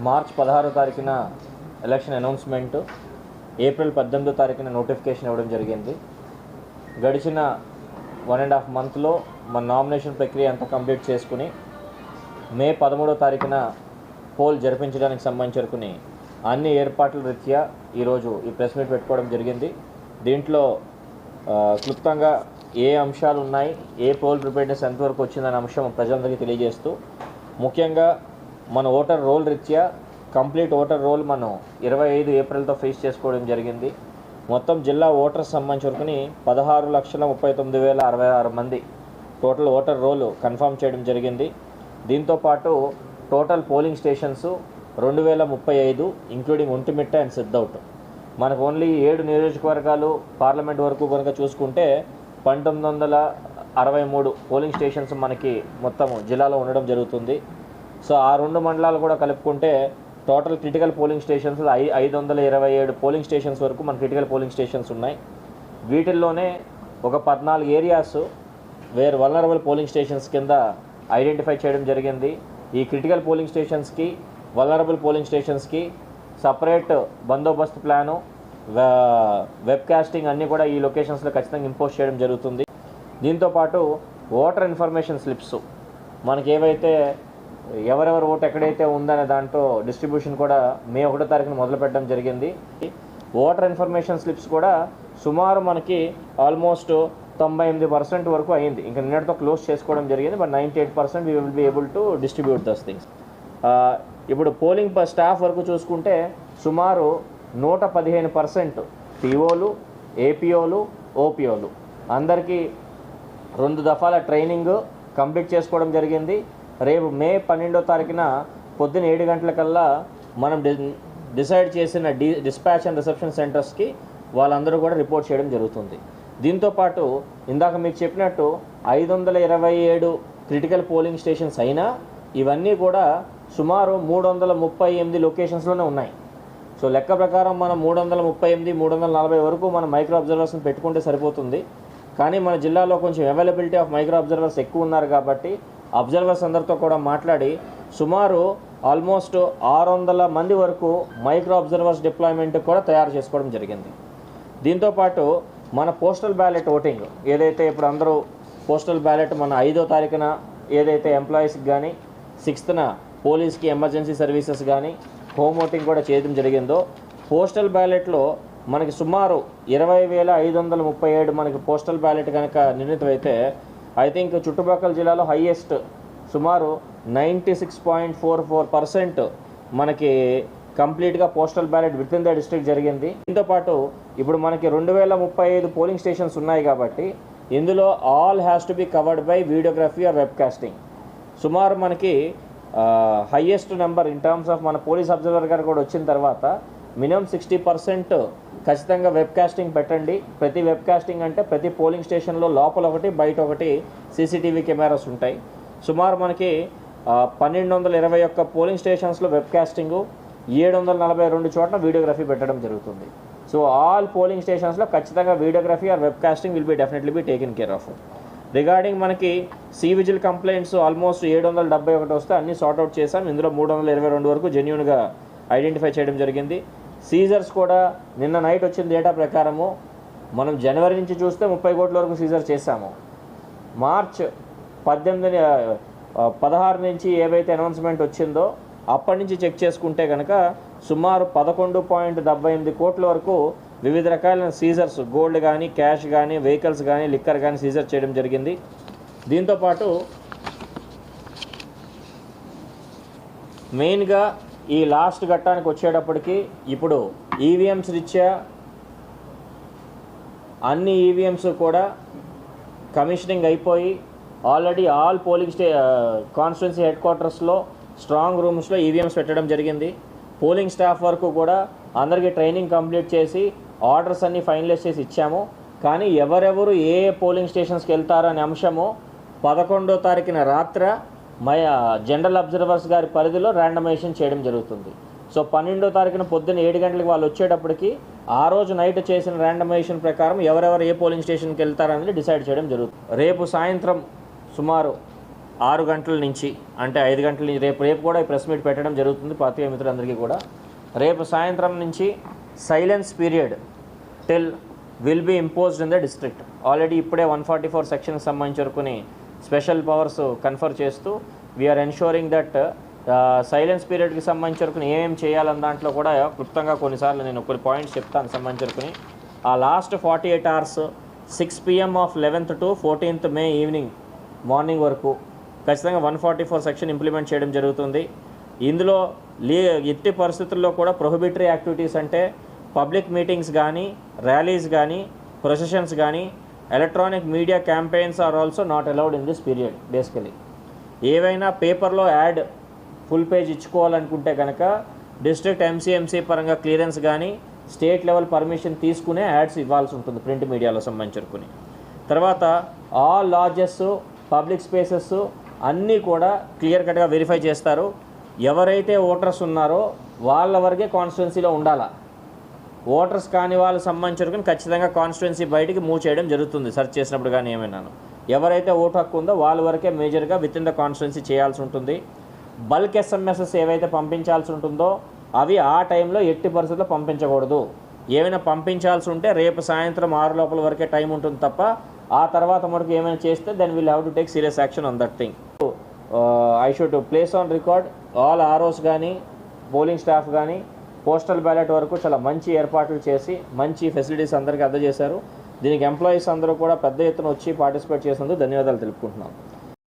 March 16 తారీఖున election announcement, April 18 తారీఖున notification ఇవ్వడం జరిగింది. గడిచిన 1.5 మంత్లో మన నామినేషన్ ప్రక్రియ అంతా కంప్లీట్ చేసుకుని మే 13 తారీఖున పోల్ జరిపించడానికి సంబంధించుకుని అన్ని ఏర్పాట్ల రీత్యా ఈరోజు ఈ ప్రెస్ మీట్ పెట్టుకోవడం జరిగింది. దీంట్లో క్లుప్తంగా ఏ అంశాలు ఉన్నాయి, ఏ పోల్ ప్రిపేర్నెస్ ఎంతవరకు వచ్చిందనే అంశం ప్రజలందరికీ తెలియజేస్తూ, ముఖ్యంగా మన ఓటర్ రోల్ రీత్యా కంప్లీట్ ఓటర్ రోల్ మనం 25 ఏప్రిల్తో ఫినిష్ చేసుకోవడం జరిగింది. మొత్తం జిల్లా ఓటర్స్ సంబంధించుకుని 16,39,066 మంది టోటల్ ఓటర్ రోల్ కన్ఫర్మ్ చేయడం జరిగింది. దీంతోపాటు total polling stations 2035 including Ontimitta and Sidhout. మనకు ఓన్లీ 7 నియోజకవర్గాలు పార్లమెంట్ వరకు కనుక చూసుకుంటే 1963 పోలింగ్ స్టేషన్స్ మనకి మొత్తం జిల్లాలో ఉండడం జరుగుతుంది. సో ఆ 2 మండలాలు కూడా కలుపుకుంటే total critical polling stations 527 polling stations వరకు మన క్రిటికల్ పోలింగ్ స్టేషన్స్ ఉన్నాయి. వీటిల్లోనే ఒక 14 areas where vulnerable polling stations కింద ఐడెంటిఫై చేయడం జరిగింది. ఈ క్రిటికల్ పోలింగ్ స్టేషన్స్కి, వల్నరబుల్ పోలింగ్ స్టేషన్స్కి సపరేట్ బందోబస్తు ప్లాను, వెబ్ కాస్టింగ్ అన్నీ కూడా ఈ లొకేషన్స్లో ఖచ్చితంగా ఇంపోజ్ చేయడం జరుగుతుంది. దీంతోపాటు ఓటర్ ఇన్ఫర్మేషన్ స్లిప్స్ మనకి ఏవైతే ఎవరెవరు ఓటు ఎక్కడైతే ఉందనే దాంట్లో డిస్ట్రిబ్యూషన్ కూడా మే 1 తారీఖున మొదలు పెట్టడం జరిగింది. ఓటర్ ఇన్ఫర్మేషన్ స్లిప్స్ కూడా సుమారు మనకి ఆల్మోస్ట్ 98% వరకు అయింది. ఇంకా నిన్నటితో క్లోజ్ చేసుకోవడం జరిగింది. But 98% we will be able to distribute those things. ఇప్పుడు పోలింగ్ స్టాఫ్ వరకు చూసుకుంటే సుమారు 115% పిఓలు, ఏపీఓలు, ఓపీఓలు అందరికీ 2 దఫాల ట్రైనింగ్ కంప్లీట్ చేసుకోవడం జరిగింది. రేపు మే 12 తారీఖున పొద్దున్న 7 గంటలకల్లా మనం డిసైడ్ చేసిన డిస్పాచ్ అండ్ రిసెప్షన్ సెంటర్స్కి వాళ్ళందరూ కూడా రిపోర్ట్ చేయడం జరుగుతుంది. దీంతోపాటు ఇందాక మీకు చెప్పినట్టు 527 క్రిటికల్ పోలింగ్ స్టేషన్స్ అయినా ఇవన్నీ కూడా సుమారు 338 లొకేషన్స్లోనే ఉన్నాయి. సో లెక్క ప్రకారం మనం 338, 340 వరకు మనం మైక్రో అబ్జర్వర్స్ని పెట్టుకుంటే సరిపోతుంది. కానీ మన జిల్లాలో కొంచెం అవైలబిలిటీ ఆఫ్ మైక్రో అబ్జర్వర్స్ ఎక్కువ ఉన్నారు కాబట్టి అబ్జర్వర్స్ అందరితో కూడా మాట్లాడి సుమారు ఆల్మోస్ట్ 600 మంది వరకు మైక్రో అబ్జర్వర్స్ డిప్లాయ్మెంట్ కూడా తయారు చేసుకోవడం జరిగింది. దీంతోపాటు మన పోస్టల్ బ్యాలెట్ ఓటింగ్ ఏదైతే ఇప్పుడు అందరూ పోస్టల్ బ్యాలెట్ మన 5వ తారీఖున ఏదైతే ఎంప్లాయీస్కి కానీ 6th పోలీస్కి, ఎమర్జెన్సీ సర్వీసెస్ కానీ హోమ్ ఓటింగ్ కూడా చేయడం జరిగిందో, పోస్టల్ బ్యాలెట్లో మనకి సుమారు 20,537 మనకి పోస్టల్ బ్యాలెట్ కనుక నిర్ణీతమైతే ఐ థింక్ చుట్టుపక్కల జిల్లాలో హైయెస్ట్ సుమారు 96.44% మనకి కంప్లీట్గా postal ballot with in the district జరిగింది. దీంతోపాటు ఇప్పుడు మనకి 2035 పోలింగ్ స్టేషన్స్ ఉన్నాయి కాబట్టి ఇందులో all has to be covered by videography or web casting. సుమారు మనకి highest number in terms of మన పోలీస్ అబ్జర్వర్ గారు కూడా వచ్చిన తర్వాత మినిమం 60% ఖచ్చితంగా వెబ్ కాస్టింగ్ పెట్టండి. ప్రతి వెబ్ కాస్టింగ్ అంటే ప్రతి పోలింగ్ స్టేషన్లో లోపల ఒకటి, బయట ఒకటి సీసీటీవీ కెమెరాస్ ఉంటాయి. సుమారు మనకి 1221 పోలింగ్ స్టేషన్స్లో వెబ్ కాస్టింగు, 742 చోట్ల వీడియోగ్రఫీ పెట్టడం జరుగుతుంది. సో ఆల్ పోలింగ్ స్టేషన్స్లో ఖచ్చితంగా videography or web casting will be definitely be taken care of. Regarding మనకి సి విజిల్ కంప్లైంట్స్ ఆల్మోస్ట్ 771 వస్తే అన్నీ సార్ట్అవుట్ చేశాం. ఇందులో 322 వరకు జెన్యూన్గా ఐడెంటిఫై చేయడం జరిగింది. సీజర్స్ కూడా నిన్న నైట్ వచ్చిన డేటా ప్రకారము మనం జనవరి నుంచి చూస్తే 30 కోట్ల వరకు సీజర్ చేశాము. మార్చ్ 16 నుంచి ఏవైతే అనౌన్స్మెంట్ వచ్చిందో అప్పటి నుంచి చెక్ చేసుకుంటే కనుక సుమారు 11.78 కోట్ల వరకు వివిధ రకాలైన సీజర్స్, గోల్డ్ కానీ, క్యాష్ కానీ, వెహికల్స్ కానీ, లిక్కర్ కానీ సీజర్ చేయడం జరిగింది. దీంతోపాటు మెయిన్గా ఈ లాస్ట్ ఘట్టానికి వచ్చేటప్పటికి ఇప్పుడు ఈవీఎంస్ రీత్యా అన్ని ఈవీఎంస్ కూడా కమిషనింగ్ అయిపోయి already all polling constituency head క్వార్టర్స్లో స్ట్రాంగ్ రూమ్స్లో ఈవీఎంస్ పెట్టడం జరిగింది. పోలింగ్ స్టాఫ్ వరకు కూడా అందరికీ ట్రైనింగ్ కంప్లీట్ చేసి ఆర్డర్స్ అన్నీ ఫైనలైజ్ చేసి ఇచ్చాము. కానీ ఎవరెవరు ఏ పోలింగ్ స్టేషన్స్కి వెళ్తారనే అంశము 11వ తారీఖున రాత్ర జనరల్ అబ్జర్వర్స్ గారి పరిధిలో ర్యాండమైజేషన్ చేయడం జరుగుతుంది. సో 12వ తారీఖున పొద్దున్న 7 గంటలకు వాళ్ళు వచ్చేటప్పటికి ఆ రోజు నైట్ చేసిన ర్యాండమైజేషన్ ప్రకారం ఎవరెవరు ఏ పోలింగ్ స్టేషన్కి వెళ్తారనేది డిసైడ్ చేయడం జరుగుతుంది. రేపు సాయంత్రం సుమారు 6 గంటల నుంచి అంటే 5 గంటల నుంచి రేపు కూడా ఈ ప్రెస్ మీట్ పెట్టడం జరుగుతుంది పాత్రికేయ మిత్రులందరికీ కూడా. రేపు సాయంత్రం నుంచి silence period till will be imposed in the district. Already ఇప్పుడే 144 సెక్షన్కి సంబంధించి వరకుని స్పెషల్ పవర్స్ కన్ఫర్ చేస్తూ వీఆర్ ఎన్షూరింగ్ దట్ సైలెన్స్ పీరియడ్కి సంబంధించి వరకు ఏమేమి చేయాలన్న దాంట్లో కూడా క్లుప్తంగా కొన్నిసార్లు నేను కొన్ని పాయింట్స్ చెప్తాను సంబంధించి వరకుని. ఆ last 48 hours 6 PM of 11th to 14th May evening morning వరకు ఖచ్చితంగా 144 సెక్షన్ ఇంప్లిమెంట్ చేయడం జరుగుతుంది. ఇందులో ఎట్టి పరిస్థితుల్లో కూడా ప్రొహిబిటరీ యాక్టివిటీస్ అంటే పబ్లిక్ మీటింగ్స్ కానీ, ర్యాలీస్ కానీ, ప్రొసెషన్స్ కానీ, electronic media campaigns are also not allowed in this period. Basically ఏవైనా పేపర్లో యాడ్ ఫుల్ పేజ్ ఇచ్చుకోవాలనుకుంటే కనుక డిస్ట్రిక్ట్ ఎంసీఎంసీ పరంగా క్లియరెన్స్ కానీ, స్టేట్ లెవెల్ పర్మిషన్ తీసుకునే యాడ్స్ ఇవ్వాల్సి ఉంటుంది ప్రింట్ మీడియాలో సంబంధించుకుని. తర్వాత ఆల్ లాడ్జెస్, పబ్లిక్ స్పేసెస్ అన్నీ కూడా క్లియర్ కట్గా వెరిఫై చేస్తారు. ఎవరైతే ఓటర్స్ ఉన్నారో వాళ్ళ వరకే కాన్స్టిట్యున్సీలో ఉండాలా. ఓటర్స్ కాని వాళ్ళకి సంబంధించుకుని ఖచ్చితంగా కాన్స్టిట్యున్సీ బయటికి మూవ్ చేయడం జరుగుతుంది సెర్చ్ చేసినప్పుడు కానీ ఏమైనాను. ఎవరైతే ఓటు హక్కు ఉందో వాళ్ళ వరకే మేజర్గా విత్ ఇన్ ద కాన్స్టిట్యున్సీ చేయాల్సి ఉంటుంది. బల్క్ ఎస్ఎంఎస్ఎస్ ఏవైతే పంపించాల్సి ఉంటుందో అవి ఆ టైంలో ఎట్టి పరిస్థితుల్లో పంపించకూడదు. ఏమైనా పంపించాల్సి ఉంటే రేపు సాయంత్రం 6 లోపల వరకే టైం ఉంటుంది తప్ప ఆ తర్వాత మనకు ఏమైనా చేస్తే then will have to take serious action on that thing. I should place on record all ROs కానీ, పోలింగ్ స్టాఫ్ కానీ, పోస్టల్ బ్యాలెట్ వరకు చాలా మంచి ఏర్పాట్లు చేసి మంచి ఫెసిలిటీస్ అందరికీ అందజేశారు. దీనికి ఎంప్లాయీస్ అందరూ కూడా పెద్ద ఎత్తున వచ్చి పార్టిసిపేట్ చేసినందుకు ధన్యవాదాలు తెలుపుకుంటున్నాను.